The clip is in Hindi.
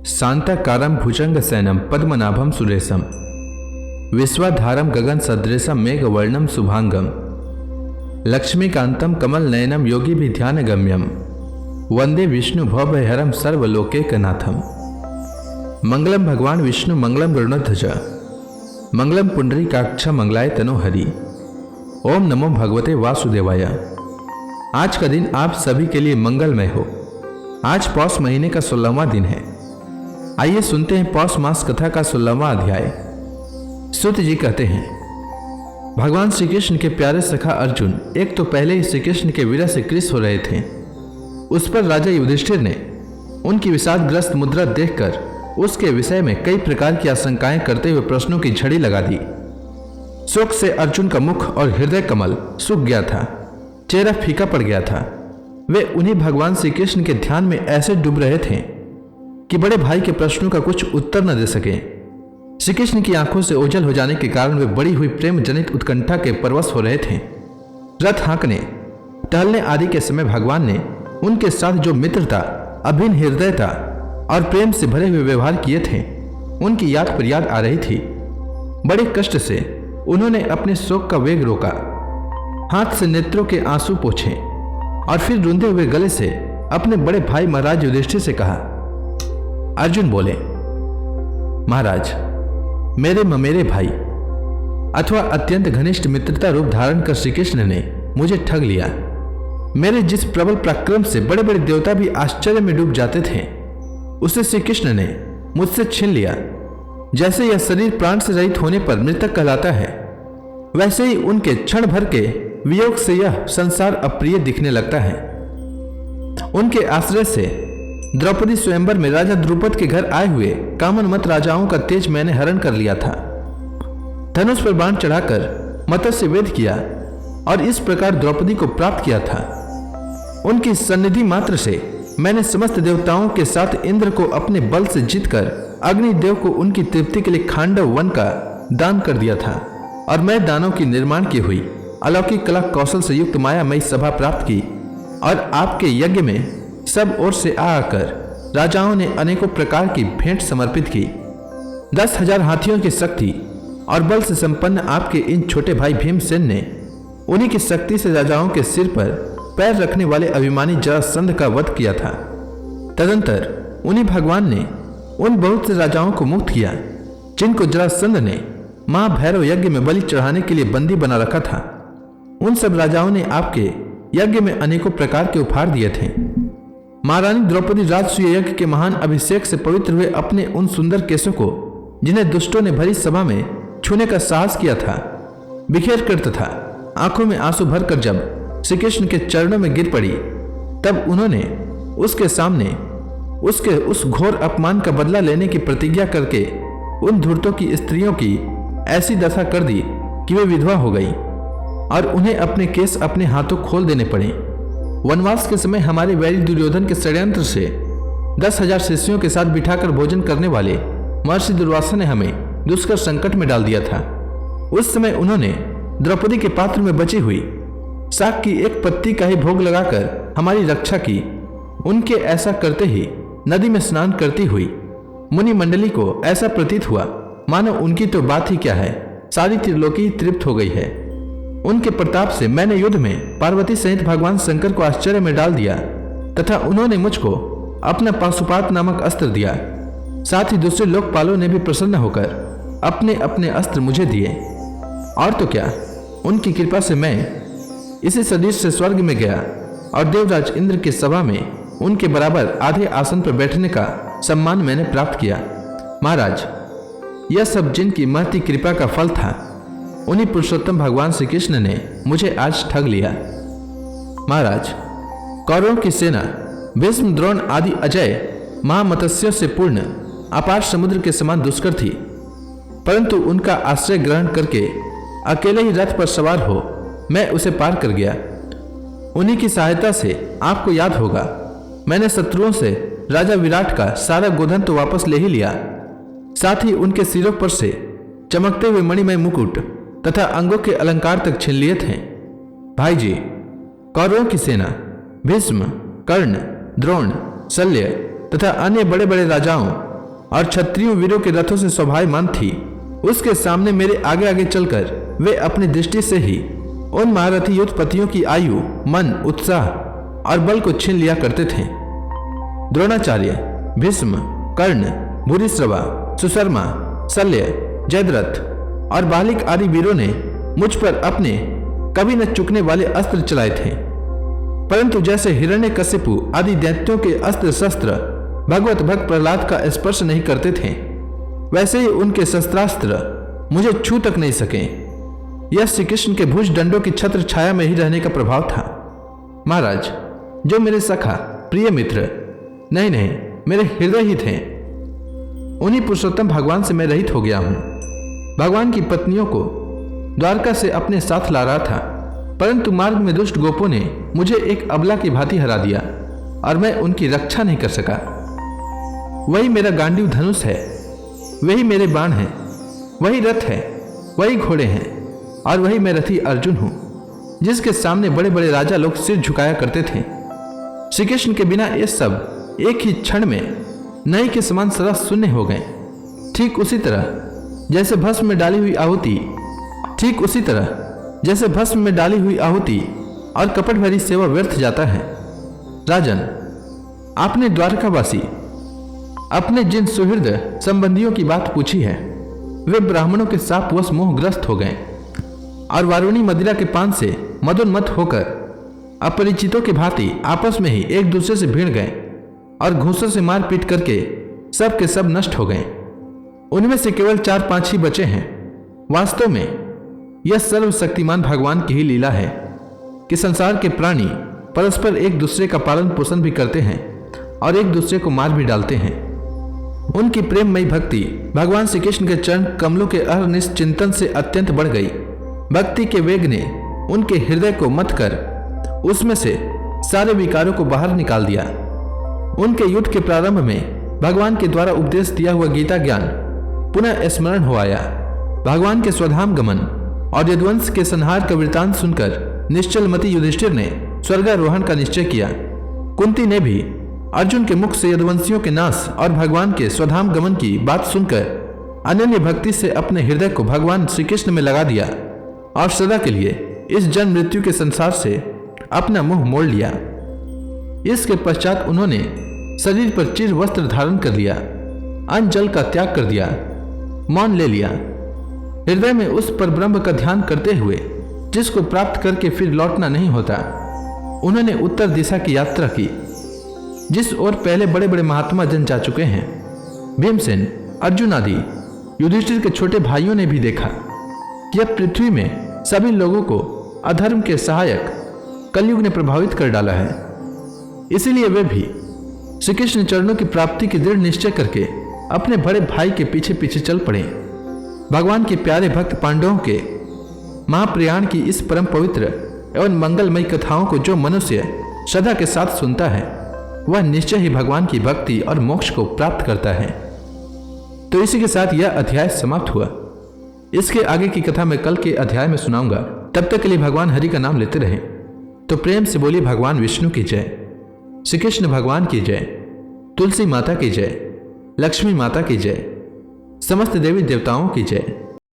शांताकारं भुजंगशयनं पद्मनाभं सुरेशं विश्वाधारं गगनसदृशं मेघवर्णं शुभांगं लक्ष्मीकान्तं कमलनयनं योगिभिध्यानगम्यं वंदे विष्णु भवभयहरं सर्वलोकैकनाथं। मंगलम भगवान विष्णु मंगलम गरुड़ध्वज मंगलम पुंडरीकाक्ष मंगलाय तनोहरि। ओम नमो भगवते वासुदेवाय। आज का दिन आप सभी के लिए मंगलमय हो। आज पौष महीने का 16वां दिन है। आइए सुनते हैं पौष मास कथा का 16वां अध्याय। सूत जी कहते हैं, भगवान श्री कृष्ण के प्यारे सखा अर्जुन एक तो पहले ही श्री कृष्ण के विरह से कृश हो रहे थे। उस पर राजा युधिष्ठिर ने उनकी विषादग्रस्त मुद्रा देखकर उसके विषय में कई प्रकार की आशंकाएं करते हुए प्रश्नों की झड़ी लगा दी। शोक से अर्जुन का मुख और हृदय कमल सूख गया था, चेहरा फीका पड़ गया था। वे उन्हीं भगवान श्री कृष्ण के ध्यान में ऐसे डूब रहे थे कि बड़े भाई के प्रश्नों का कुछ उत्तर न दे सके। श्री कृष्ण की आंखों से ओझल हो जाने के कारण वे बड़ी हुई प्रेम जनित उत्कंठा के परवश हो रहे थे। रथ हाँकने, टहलने आदि के समय भगवान ने उनके साथ जो मित्रता, अभिन्न हृदयता और प्रेम से भरे हुए व्यवहार किए थे, उनकी याद पर याद आ रही थी। बड़े कष्ट से उन्होंने अपने शोक का वेग रोका, हाथ से नेत्रों के आंसू पोंछे और फिर रूंधे हुए गले से अपने बड़े भाई महाराज युधिष्ठिर से कहा। अर्जुन बोले, महाराज, मेरे ममेरे भाई अथवा अत्यंत घनिष्ठ मित्रता रूप धारण कर श्री कृष्ण ने मुझे ठग लिया। मेरे जिस प्रबल पराक्रम से बड़े बड़े देवता भी आश्चर्य में डूब जाते थे, उसे श्री कृष्ण ने मुझसे छीन लिया। जैसे यह शरीर प्राण से रहित होने पर मृतक कहलाता है, वैसे ही उनके क्षण भर के वियोग से यह संसार अप्रिय दिखने लगता है। उनके आश्रय से द्रौपदी स्वयंवर में राजा द्रुपद के घर आए हुए कामनमत राजाओं का तेज मैंने हरण कर लिया था। धनुष पर बाण चढ़ाकर मत्स्य वेध किया और इस प्रकार द्रौपदी को प्राप्त किया था। उनकी सन्निधि मात्र से मैंने समस्त देवताओं के साथ इंद्र को अपने बल से जीतकर अग्निदेव को उनकी तृप्ति के लिए खांडव वन का दान कर दिया था और मैं दानों की निर्माण की हुई अलौकिक कला कौशल से युक्त मायामयी सभा प्राप्त की और आपके यज्ञ में सब ओर से आकर राजाओं ने अनेकों प्रकार की भेंट समर्पित की। 10,000 हाथियों की शक्ति और बल से संपन्न आपके इन छोटे भाई भीमसेन ने उन्हीं की शक्ति से राजाओं के सिर पर पैर रखने वाले अभिमानी जरासंध का वध किया था। तदंतर उन्हीं भगवान ने उन बहुत से राजाओं को मुक्त किया जिनको जरासंध ने महाभैरव यज्ञ में बलि चढ़ाने के लिए बंदी बना रखा था। उन सब राजाओं ने आपके यज्ञ में अनेकों प्रकार के उपहार दिए थे। महारानी द्रौपदी राजसूय यज्ञ के महान अभिषेक से पवित्र हुए अपने उन सुंदर केशों को, जिन्हें दुष्टों ने भरी सभा में छूने का साहस किया था, बिखेर कर तथा आंखों में आंसू भरकर जब श्री कृष्ण के चरणों में गिर पड़ी, तब उन्होंने उसके सामने उसके उस घोर अपमान का बदला लेने की प्रतिज्ञा करके उन धूर्तों की स्त्रियों की ऐसी दशा कर दी कि वे विधवा हो गई और उन्हें अपने केस अपने हाथों खोल देने पड़े। वनवास के समय हमारे वैरी दुर्योधन के षड्यंत्र से 10,000 शिष्यों के साथ बिठाकर भोजन करने वाले महर्षि दुर्वासा ने हमें दुष्कर संकट में डाल दिया था। उस समय उन्होंने द्रौपदी के पात्र में बची हुई शाक की एक पत्ती का ही भोग लगाकर हमारी रक्षा की। उनके ऐसा करते ही नदी में स्नान करती हुई मुनि मंडली को ऐसा प्रतीत हुआ मानो उनकी तो बात ही क्या है, सारी त्रिलोकी तृप्त हो गई है। उनके प्रताप से मैंने युद्ध में पार्वती सहित भगवान शंकर को आश्चर्य में डाल दिया तथा उन्होंने मुझको अपना पाशुपात नामक अस्त्र दिया। साथ ही दूसरे लोकपालों ने भी प्रसन्न होकर अपने अपने अस्त्र मुझे दिए। और तो क्या, उनकी कृपा से मैं इसी सदीश से स्वर्ग में गया और देवराज इंद्र की सभा में उनके बराबर आधे आसन पर बैठने का सम्मान मैंने प्राप्त किया। महाराज, यह सब जिनकी महती कृपा का फल था, उन्हीं पुरुषोत्तम भगवान श्री कृष्ण ने मुझे आज ठग लिया। महाराज, कौरवों की सेना भीष्म, द्रोण आदि अजय महामत्स्यों से पूर्ण अपार समुद्र के समान दुष्कर थी, परंतु उनका आश्रय ग्रहण करके अकेले ही रथ पर सवार हो मैं उसे पार कर गया। उन्हीं की सहायता से आपको याद होगा, मैंने शत्रुओं से राजा विराट का सारा गोधन तो वापस ले ही लिया, साथ ही उनके सिरों पर से चमकते हुए मणिमय मुकुट तथा अंगों के अलंकार तक छीन लिए थे। भाई जी, कौरवों की सेना भीष्म, कर्ण, द्रोण, शल्य तथा अन्य बड़े बड़े राजाओं और क्षत्रियों वीरों के रथों से शोभायमान थी, उसके सामने मेरे आगे आगे चलकर वे अपनी दृष्टि से ही उन महारथी युद्धपतियों की आयु, मन, उत्साह और बल को छीन लिया करते थे। द्रोणाचार्य, भीष्म, कर्ण, भूरिश्रवा, सुशर्मा, शल्य, जयद्रथ और बालिक आदि वीरों ने मुझ पर अपने कभी न चुकने वाले अस्त्र चलाए थे, परंतु जैसे हिरण्यकशिपु आदि दैत्यों के अस्त्र शस्त्र भगवत भक्त प्रहलाद का स्पर्श नहीं करते थे, वैसे ही उनके शस्त्रास्त्र मुझे छू तक नहीं सके। यह श्री कृष्ण के भुज दंडों की छत्र छाया में ही रहने का प्रभाव था। महाराज, जो मेरे सखा, प्रिय मित्र, नहीं, मेरे हृदय ही थे, उन्हीं पुरुषोत्तम भगवान से मैं रहित हो गया हूं। भगवान की पत्नियों को द्वारका से अपने साथ ला रहा था, परंतु मार्ग में दुष्ट गोपों ने मुझे एक अबला की भांति हरा दिया और मैं उनकी रक्षा नहीं कर सका। वही मेरा गांडीव धनुष है, वही मेरे बाण हैं, वही रथ है, वही घोड़े हैं और वही मैं रथी अर्जुन हूं, जिसके सामने बड़े बड़े राजा लोग सिर झुकाया करते थे। श्री कृष्ण के बिना ये सब एक ही क्षण में नई के समान सरस शून्य हो गए। ठीक उसी तरह जैसे भस्म में डाली हुई आहुति और कपट भरी सेवा व्यर्थ जाता है। राजन, आपने द्वारकावासी अपने जिन सुहृद संबंधियों की बात पूछी है, वे ब्राह्मणों के शापवश मोहग्रस्त हो गए और वारुणी मदिरा के पान से मदोन्मत्त होकर अपरिचितों के भांति आपस में ही एक दूसरे से भिड़ गए और घूंसों से मार पीट करके सब के सब नष्ट हो गए। उनमें से केवल 4-5 ही बचे हैं। वास्तव में यह सर्वशक्तिमान भगवान की ही लीला है कि संसार के प्राणी परस्पर एक दूसरे का पालन पोषण भी करते हैं और एक दूसरे को मार भी डालते हैं। उनकी प्रेममयी भक्ति भगवान श्री कृष्ण के चरण कमलों के अहर्निश चिंतन से अत्यंत बढ़ गई। भक्ति के वेग ने उनके हृदय को मथ कर उसमें से सारे विकारों को बाहर निकाल दिया। उनके युद्ध के प्रारंभ में भगवान के द्वारा उपदेश दिया हुआ गीता ज्ञान पुनः स्मरण हो आया। भगवान के स्वधाम गमन और यदुवंश के संहार का वृतांत सुनकर निश्चलमती युधिष्ठिर ने स्वर्गारोहण का निश्चय किया। कुंती ने भी अर्जुन के मुख से यदुवंशियों के नाश और भगवान के स्वधाम गमन की बात सुनकर अनन्य भक्ति से अपने हृदय को भगवान श्री कृष्ण में लगा दिया और सदा के लिए इस जन्म मृत्यु के संसार से अपना मुंह मोड़ लिया। इसके पश्चात उन्होंने शरीर पर चिर वस्त्र धारण कर लिया, अन्न जल का त्याग कर दिया, मौन ले लिया। हृदय में उस पर ब्रह्म का ध्यान करते हुए जिसको प्राप्त करके फिर लौटना नहीं होता, उन्होंने उत्तर दिशा की यात्रा की, जिस ओर पहले बड़े बड़े महात्मा जन जा चुके हैं। भीमसेन, अर्जुन आदि युधिष्ठिर के छोटे भाइयों ने भी देखा कि अब पृथ्वी में सभी लोगों को अधर्म के सहायक कलयुग ने प्रभावित कर डाला है। इसीलिए वे भी श्री कृष्ण चरणों की प्राप्ति की दृढ़ निश्चय करके अपने बड़े भाई के पीछे पीछे चल पड़े। भगवान के प्यारे भक्त पांडवों के महाप्रयाण की इस परम पवित्र एवं मंगलमयी कथाओं को जो मनुष्य श्रद्धा के साथ सुनता है, वह निश्चय ही भगवान की भक्ति और मोक्ष को प्राप्त करता है। तो इसी के साथ यह अध्याय समाप्त हुआ। इसके आगे की कथा मैं कल के अध्याय में सुनाऊंगा। तब तक के लिए भगवान हरि का नाम लेते रहें। तो प्रेम से बोलिए भगवान विष्णु की जय, श्री कृष्ण भगवान की जय, तुलसी माता की जय, लक्ष्मी माता की जय, समस्त देवी देवताओं की जय।